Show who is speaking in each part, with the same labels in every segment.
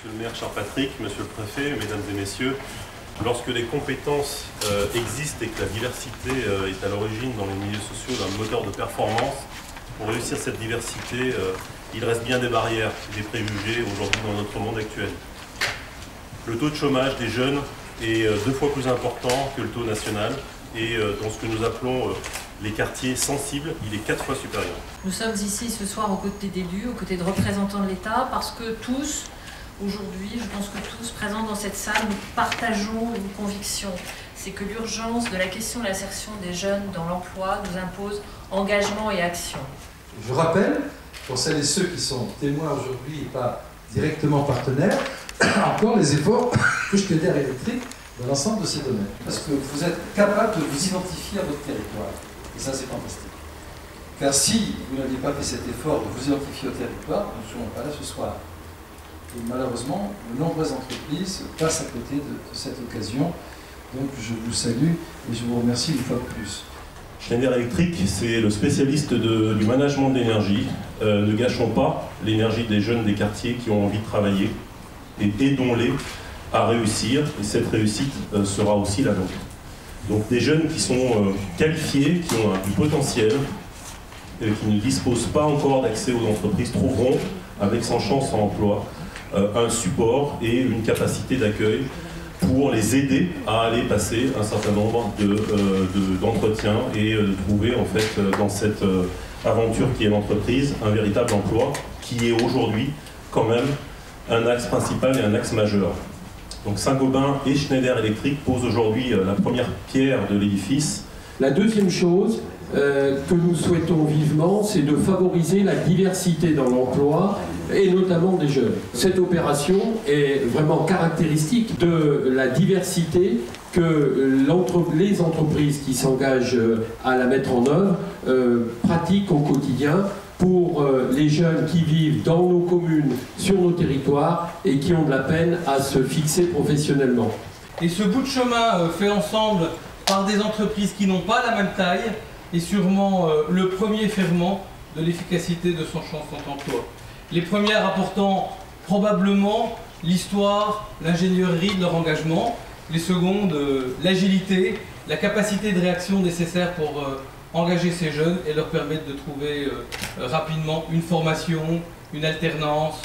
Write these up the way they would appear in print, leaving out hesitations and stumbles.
Speaker 1: Monsieur le maire Charles-Patrick, monsieur le préfet, mesdames et messieurs, lorsque les compétences existent et que la diversité est à l'origine dans les milieux sociaux d'un moteur de performance, pour réussir cette diversité, il reste bien des barrières, des préjugés aujourd'hui dans notre monde actuel. Le taux de chômage des jeunes est 2 fois plus important que le taux national et dans ce que nous appelons les quartiers sensibles, il est 4 fois supérieur.
Speaker 2: Nous sommes ici ce soir aux côtés d'élus, aux côtés de représentants de l'État, parce que tous, aujourd'hui, je pense que tous présents dans cette salle, nous partageons une conviction. C'est que l'urgence de la question de l'insertion des jeunes dans l'emploi nous impose engagement et action.
Speaker 3: Je rappelle, pour celles et ceux qui sont témoins aujourd'hui et pas directement partenaires, encore les efforts que Schneider Electric dans l'ensemble de ces domaines. Parce que vous êtes capable de vous identifier à votre territoire. Et ça, c'est fantastique. Car si vous n'aviez pas fait cet effort de vous identifier au territoire, nous ne serions pas là ce soir. Et malheureusement, de nombreuses entreprises passent à côté de cette occasion. Donc je vous salue et je vous remercie une fois de plus.
Speaker 1: Schneider Electric, c'est le spécialiste du management de l'énergie. Ne gâchons pas l'énergie des jeunes des quartiers qui ont envie de travailler et aidons-les à réussir. Et cette réussite sera aussi la nôtre. Donc des jeunes qui sont qualifiés, qui ont du potentiel, qui ne disposent pas encore d'accès aux entreprises, trouveront, avec Sans Chance en Emploi, un support et une capacité d'accueil pour les aider à aller passer un certain nombre d'entretiens et de trouver en fait dans cette aventure qui est l'entreprise un véritable emploi qui est aujourd'hui quand même un axe principal et un axe majeur. Donc Saint-Gobain et Schneider Electric posent aujourd'hui la première pierre de l'édifice.
Speaker 4: La deuxième chose que nous souhaitons vivement, c'est de favoriser la diversité dans l'emploi et notamment des jeunes. Cette opération est vraiment caractéristique de la diversité que les entreprises qui s'engagent à la mettre en œuvre pratiquent au quotidien pour les jeunes qui vivent dans nos communes, sur nos territoires et qui ont de la peine à se fixer professionnellement.
Speaker 5: Et ce bout de chemin fait ensemble par des entreprises qui n'ont pas la même taille est sûrement le premier ferment de l'efficacité de Sans Chance en Emploi. Les premières apportant probablement l'histoire, l'ingénierie de leur engagement, les secondes l'agilité, la capacité de réaction nécessaire pour engager ces jeunes et leur permettre de trouver rapidement une formation, une alternance,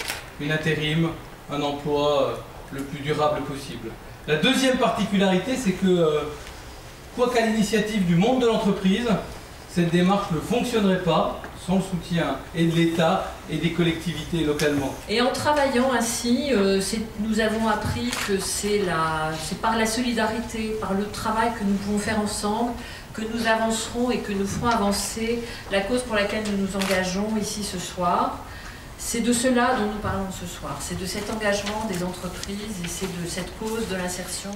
Speaker 5: une intérim, un emploi le plus durable possible. La deuxième particularité, c'est que quoi qu'à l'initiative du monde de l'entreprise, cette démarche ne fonctionnerait pas sans le soutien et de l'État et des collectivités localement.
Speaker 2: Et en travaillant ainsi, nous avons appris que c'est par la solidarité, par le travail que nous pouvons faire ensemble, que nous avancerons et que nous ferons avancer la cause pour laquelle nous nous engageons ici ce soir. C'est de cela dont nous parlons ce soir, c'est de cet engagement des entreprises et c'est de cette cause de l'insertion.